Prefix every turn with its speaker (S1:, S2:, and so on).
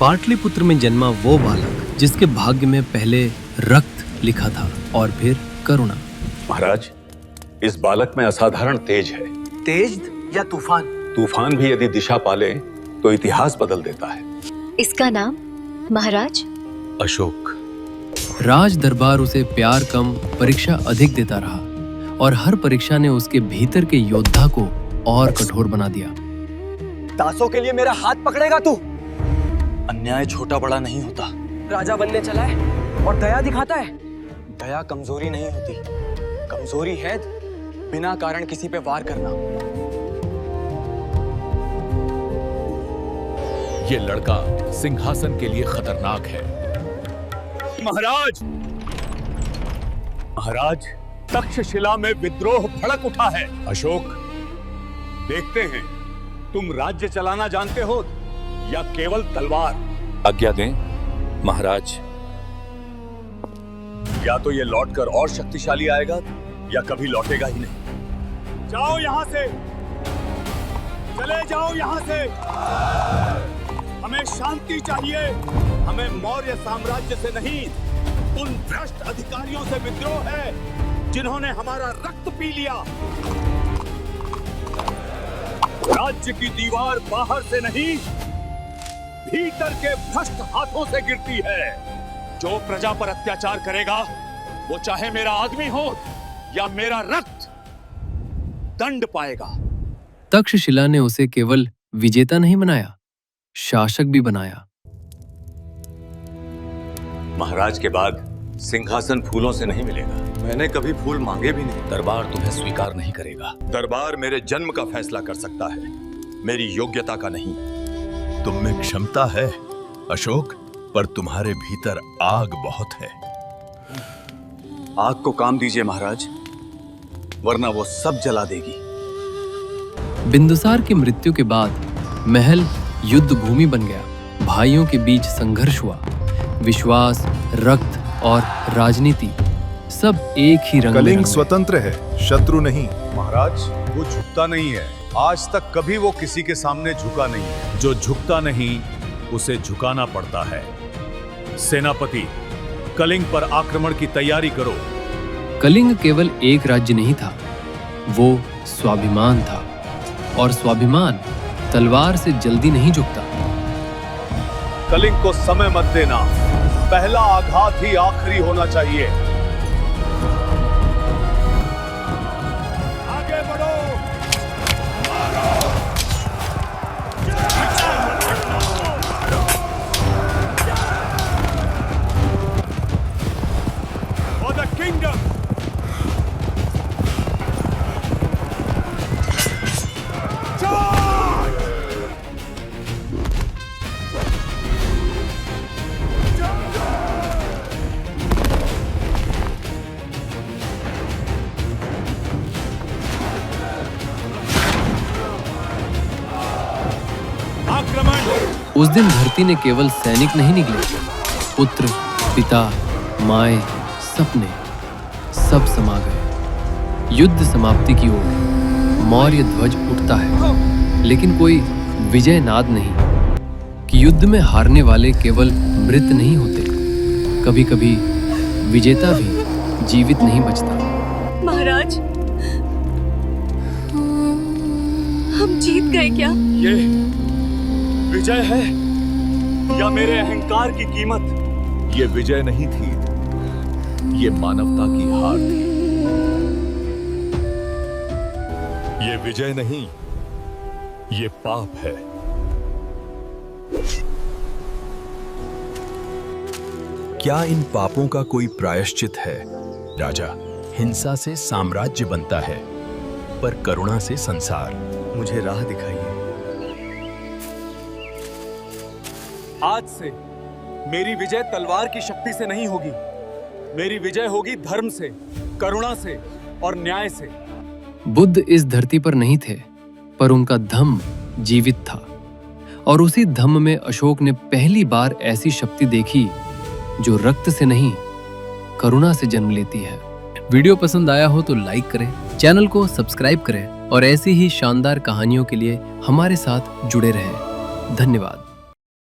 S1: पाटलिपुत्र में जन्मा वो बालक जिसके भाग्य में पहले रक्त लिखा था और फिर करुणा।
S2: महाराज, इस बालक में असाधारण तेज है।
S3: तेज या तूफान?
S2: तूफान भी यदि दिशा पाले तो इतिहास बदल देता है।
S4: इसका नाम महाराज
S2: अशोक।
S1: राज दरबार उसे प्यार कम परीक्षा अधिक देता रहा और हर परीक्षा ने उसके भीतर के योद्धा को और कठोर बना दिया।
S3: दासों के लिए मेरा हाथ पकड़ेगा तू? अन्याय छोटा बड़ा नहीं होता। राजा बनने चला है और दया दिखाता है। दया कमजोरी नहीं होती, कमजोरी है बिना कारण किसी पे वार करना।
S5: ये लड़का सिंहासन के लिए खतरनाक है। महाराज, महाराज, तक्षशिला में विद्रोह भड़क उठा है। अशोक, देखते हैं तुम राज्य चलाना जानते हो या केवल तलवार।
S2: आज्ञा दें महाराज।
S5: या तो ये लौटकर और शक्तिशाली आएगा या कभी लौटेगा ही नहीं। जाओ यहां से, चले जाओ यहां से। हमें शांति चाहिए। हमें मौर्य साम्राज्य से नहीं, उन भ्रष्ट अधिकारियों से विद्रोह है जिन्होंने हमारा रक्त पी लिया। राज्य की दीवार बाहर से नहीं, भीतर के भ्रष्ट हाथों से गिरती है। जो प्रजा पर अत्याचार करेगा, वो चाहे मेरा आदमी हो या मेरा रक्त, दंड पाएगा।
S1: तक्षशिला ने उसे केवल विजेता नहीं बनाया, शासक भी बनाया।
S2: महाराज के बाद सिंहासन फूलों से नहीं मिलेगा। मैंने कभी फूल मांगे भी नहीं।
S5: दरबार तुम्हें स्वीकार नहीं करेगा।
S2: दरबार मेरे जन्म का फैसला कर सकता है, मेरी योग्यता का नहीं।
S6: तुम में क्षमता है अशोक, पर तुम्हारे भीतर आग बहुत है।
S2: आग को काम दीजिए महाराज, वरना वो सब जला देगी।
S1: बिंदुसार की मृत्यु के बाद महल युद्ध भूमि बन गया। भाइयों के बीच संघर्ष हुआ। विश्वास, रक्त और राजनीति सब एक ही रंग में
S6: कलिंग
S1: रंगे।
S6: स्वतंत्र है, शत्रु नहीं।
S7: महाराज, वो झुकता नहीं है। आज तक कभी वो किसी के सामने झुका नहीं है। जो झुकता नहीं, उसे झुकाना पड़ता है। सेनापति, कलिंग पर आक्रमण की तैयारी करो।
S1: कलिंग केवल एक राज्य नहीं था, वो स्वाभिमान था, और स्वाभिमान तलवार से जल्दी नहीं झुकता।
S7: कलिंग को समय मत देना। पहला आघात ही आखिरी होना चाहिए। आगे बढ़ो। For the kingdom.
S1: उस दिन धरती ने केवल सैनिक नहीं निकले, पुत्र, पिता, माए, सपने सब समा गए। युद्ध समाप्ति की ओर मौर्य ध्वज उठता है, लेकिन कोई विजय नाद नहीं कि युद्ध में हारने वाले केवल मृत नहीं होते, कभी कभी विजेता भी जीवित नहीं बचता।
S4: महाराज, हम जीत गए क्या?
S7: ये विजय है या मेरे अहंकार की कीमत?
S5: ये विजय नहीं थी, ये मानवता की हार थी।
S6: ये विजय नहीं, ये पाप है। क्या इन पापों का कोई प्रायश्चित है? राजा, हिंसा से साम्राज्य बनता है, पर करुणा से संसार।
S3: मुझे राह दिखाइए।
S7: आज से मेरी विजय तलवार की शक्ति से नहीं होगी। मेरी विजय होगी धर्म से, करुणा से और न्याय से।
S1: बुद्ध इस धरती पर नहीं थे, पर उनका धम्म जीवित था, और उसी धम्म में अशोक ने पहली बार ऐसी शक्ति देखी जो रक्त से नहीं, करुणा से जन्म लेती है। वीडियो पसंद आया हो तो लाइक करें, चैनल को सब्सक्राइब करें और ऐसी ही शानदार कहानियों के लिए हमारे साथ जुड़े रहें। धन्यवाद।